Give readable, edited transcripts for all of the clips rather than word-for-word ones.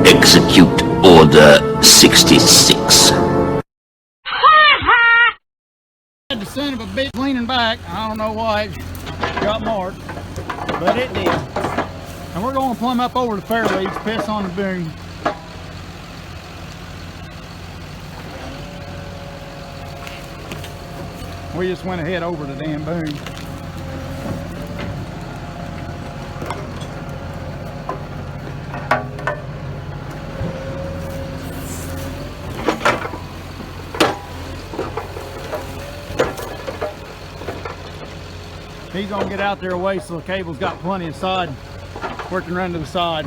Execute Order 66. The son of a bitch leaning back. I don't know why it got marked, but it did. And we're going to plumb up over the fairleaves, piss on the boom. We just went ahead over the damn boom. He's gonna get out there away so the cable's got plenty of side where it can run to the side.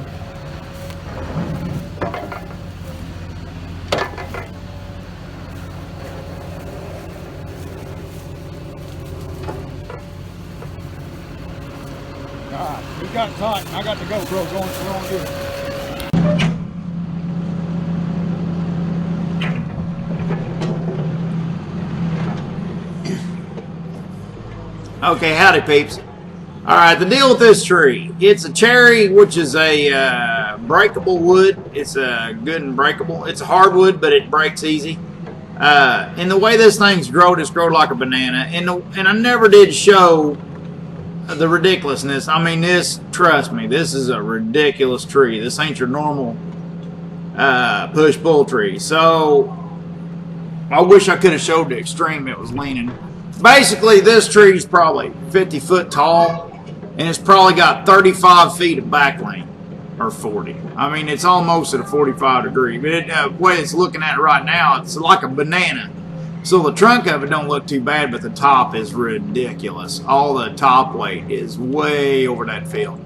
Alright, we got it tight and I got the GoPro going, so we're gonna get it. Okay, howdy peeps. Alright, the deal with this tree. It's a cherry, which is a breakable wood. It's good and breakable. It's a hardwood, but it breaks easy. And the way this thing's growed, it's growed like a banana. And I never did show the ridiculousness. I mean, trust me, this is a ridiculous tree. This ain't your normal push-pull tree. So, I wish I could have showed the extreme it was leaning. Basically, this tree is probably 50 foot tall, and it's probably got 35 feet of backlean, or 40. I mean, it's almost at a 45 degree, but the way it's looking at it right now, it's like a banana. So the trunk of it don't look too bad, but the top is ridiculous. All the top weight is way over that field.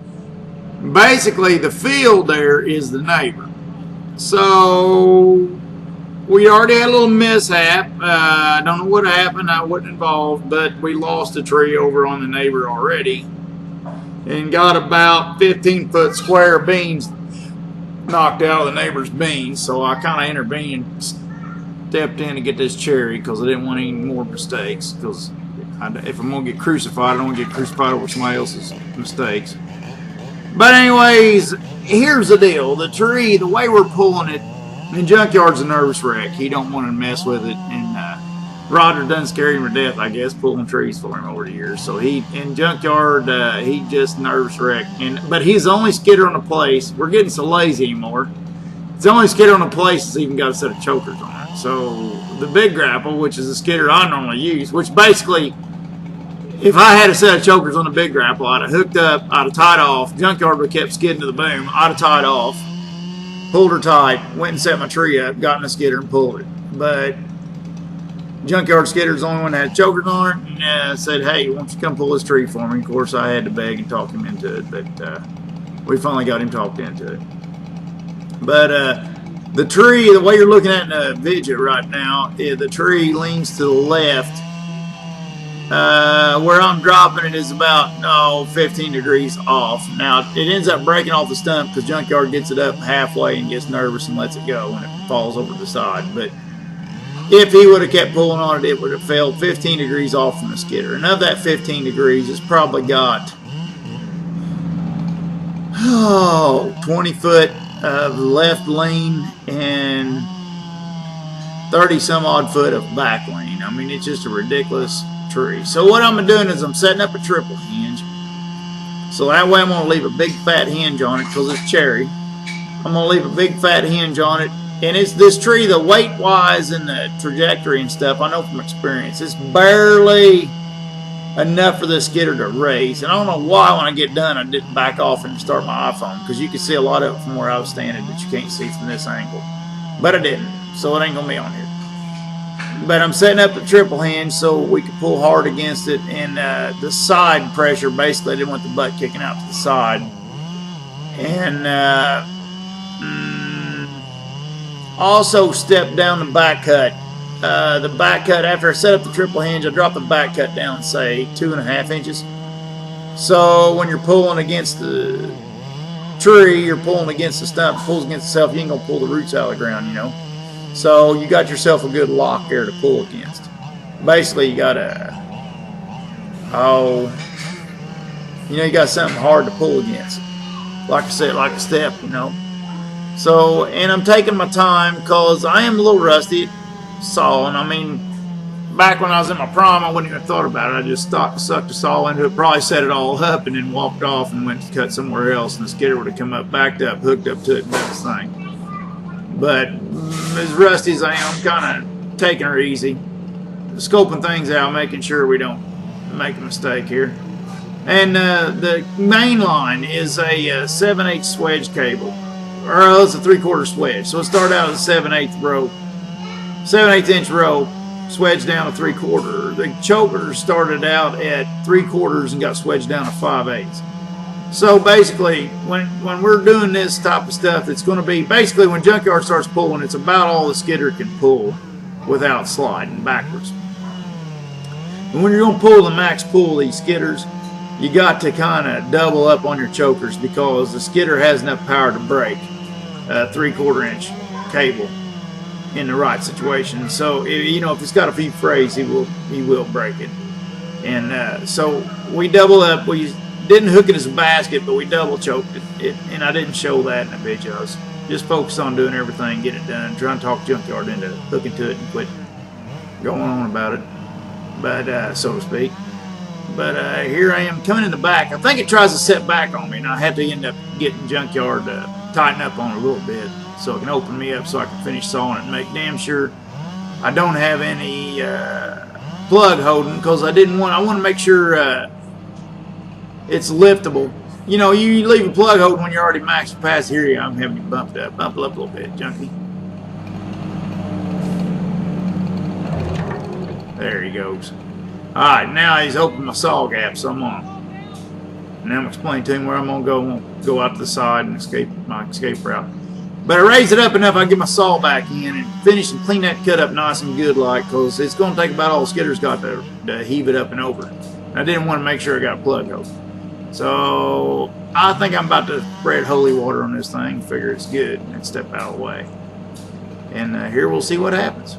Basically, the field there is the neighbor. So we already had a little mishap. I don't know what happened. I wasn't involved, but we lost a tree over on the neighbor already and got about 15 foot square of beans knocked out of the neighbor's beans. So I kind of intervened and stepped in to get this cherry because I didn't want any more mistakes. Because if I'm going to get crucified, I don't want to get crucified over somebody else's mistakes. But anyways, here's the deal. The tree, the way we're pulling it, and Junkyard's a nervous wreck. He don't want to mess with it, and Roger done scared him to death, I guess, pulling trees for him over the years. So in Junkyard, he just nervous wreck. But he's the only skidder on the place. We're getting so lazy anymore. It's the only skidder on the place that's even got a set of chokers on it. So the big grapple, which is the skidder I normally use, which basically, if I had a set of chokers on the big grapple, I'd have hooked up, I'd have tied off. Junkyard would have kept skidding to the boom. I'd have tied off, pulled her tight, went and set my tree up, got in the skidder and pulled it. But Junkyard skidder's the only one that had chokers on it, and said, hey, why don't you come pull this tree for me? Of course, I had to beg and talk him into it, but we finally got him talked into it. But the tree, the way you're looking at in the video right now, the tree leans to the left. Where I'm dropping it is about 15 degrees off. Now it ends up breaking off the stump because Junkyard gets it up halfway and gets nervous and lets it go and it falls over the side. But if he would have kept pulling on it, it would have fell 15 degrees off from the skidder. And of that 15 degrees, it's probably got 20 foot of left lean and 30 some odd foot of back lean. I mean, it's just a ridiculous tree. So what I'm doing is I'm setting up a triple hinge. So that way I'm going to leave a big fat hinge on it because it's cherry. I'm going to leave a big fat hinge on it. And it's this tree, the weight wise and the trajectory and stuff, I know from experience, it's barely enough for the skidder to raise. And I don't know why when I get done I didn't back off and start my iPhone, because you can see a lot of it from where I was standing that you can't see from this angle. But I didn't, so it ain't going to be on here. But I'm setting up the triple hinge so we can pull hard against it, and the side pressure, basically I didn't want the butt kicking out to the side. And also step down the back cut. The back cut, after I set up the triple hinge, I dropped the back cut down, say 2.5 inches. So when you're pulling against the tree, you're pulling against the stump, pulls against itself, you ain't gonna pull the roots out of the ground, you know. So you got yourself a good lock there to pull against. Basically, you got you got something hard to pull against. Like I said, like a step, you know. So, and I'm taking my time because I am a little rusty at sawing. I mean, back when I was in my prime, I wouldn't even have thought about it. I just sucked the saw into it, probably set it all up, and then walked off and went to cut somewhere else, and the skidder would have come up, backed up, hooked up to it, and done its thing. But as rusty as I am, I'm kind of taking her easy, scoping things out, making sure we don't make a mistake here. And the main line is a 7/8 swedge cable, or it's a 3/4 swedge. So it started out as a 7/8 rope, 7/8 inch rope, swedged down to 3/4. The choker started out at 3/4 and got swedged down to 5/8. So basically, when we're doing this type of stuff, it's going to be basically when Junkyard starts pulling, it's about all the skidder can pull without sliding backwards. And when you're going to pull the max pull these skidders, you got to kind of double up on your chokers because the skidder has enough power to break a 3/4 inch cable in the right situation. So if it's got a few frays, he will break it. And so we double up. We didn't hook it as a basket, but we double choked it. And I didn't show that in the video. I was just focused on doing everything, getting it done, trying to talk Junkyard into hooking to it and quit going on about it, but so to speak. But here I am coming in the back. I think it tries to set back on me, and I have to end up getting Junkyard to tighten up on it a little bit so it can open me up so I can finish sawing it and make damn sure I don't have any plug holding, because I want to make sure it's liftable. You know, you leave a plug holding when you're already max capacity. Here I'm having you bumped up. Bump it up a little bit, Junkie. There he goes. Alright, now he's opened my saw gap, so I'm on. Now I'm explaining to him where I'm going to go. I'm going to go out to the side and escape my escape route. But I raise it up enough I can get my saw back in and finish and clean that cut up nice and good, like, because it's going to take about all the skidder's got to heave it up and over. I didn't want to make sure I got a plug hole. So I think I'm about to spread holy water on this thing, figure it's good, and step out of the way. And here we'll see what happens.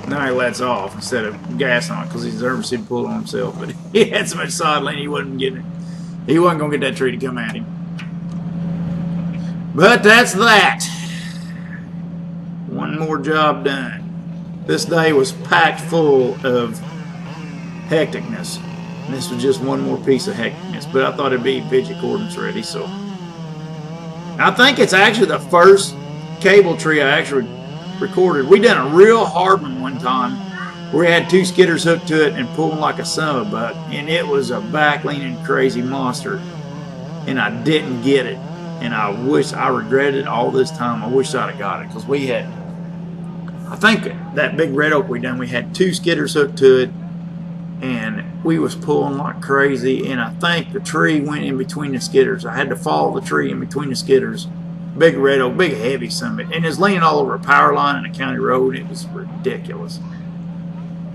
Now he lets off instead of gas on it because he's nervous he'd pull on himself. But he had so much side lane he wasn't getting it. He wasn't going to get that tree to come at him. But that's that. One more job done. This day was packed full of hecticness. And this was just one more piece of hecticness. But I thought it'd be pitch accordance ready. So I think it's actually the first cable tree I actually recorded. We done a real hard one time where we had two skidders hooked to it and pulling like a son of a buck, and it was a back-leaning crazy monster, and I didn't get it, and I regretted it all this time. I wish I'd have got it, because we had, I think that big red oak we done, we had two skidders hooked to it, and we was pulling like crazy, and I think the tree went in between the skidders. I had to follow the tree in between the skidders. Big red oak, big heavy summit, and it's leaning all over a power line and a county road. It was ridiculous,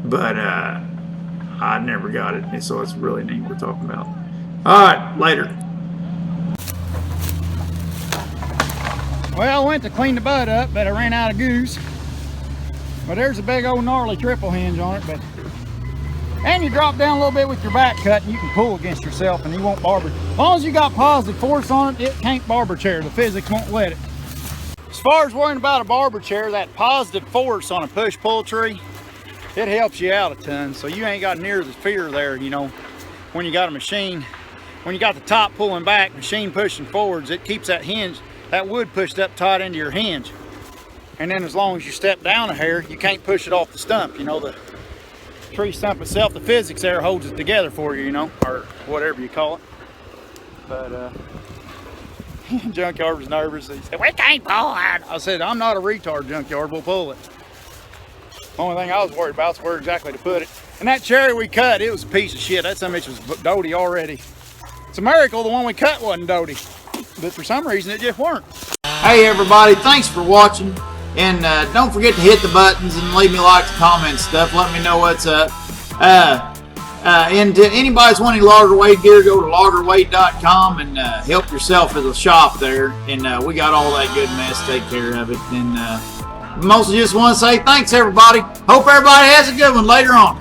but I never got it, and so it's really neat we're talking about. All right, later. Well, I went to clean the butt up, but I ran out of goose. But there's a big old gnarly triple hinge on it, and you drop down a little bit with your back cut, and you can pull against yourself, and you won't barber. As long as you got positive force on it, it can't barber chair. The physics won't let it. As far as worrying about a barber chair, that positive force on a push-pull tree, it helps you out a ton. So you ain't got near the fear there, you know, when you got a machine. When you got the top pulling back, machine pushing forwards, it keeps that hinge, that wood pushed up tight into your hinge. And then as long as you step down a hair, you can't push it off the stump. You know, the tree stump itself, the physics there holds it together for you, you know, or whatever you call it. But Junkyard was nervous. He said, "We can't pull it." I said, "I'm not a retard, Junkyard, we'll pull it." Only thing I was worried about is where exactly to put it. And that cherry we cut, it was a piece of shit. That son of a bitch was doty already. It's a miracle the one we cut wasn't doty, but for some reason it just weren't. Hey everybody, thanks for watching. And don't forget to hit the buttons and leave me likes, comments, stuff. Let me know what's up. And to anybody's wanting logger weight gear, go to loggerweight.com and help yourself at the shop there. And we got all that good mess to take care of it. And mostly just want to say thanks, everybody. Hope everybody has a good one later on.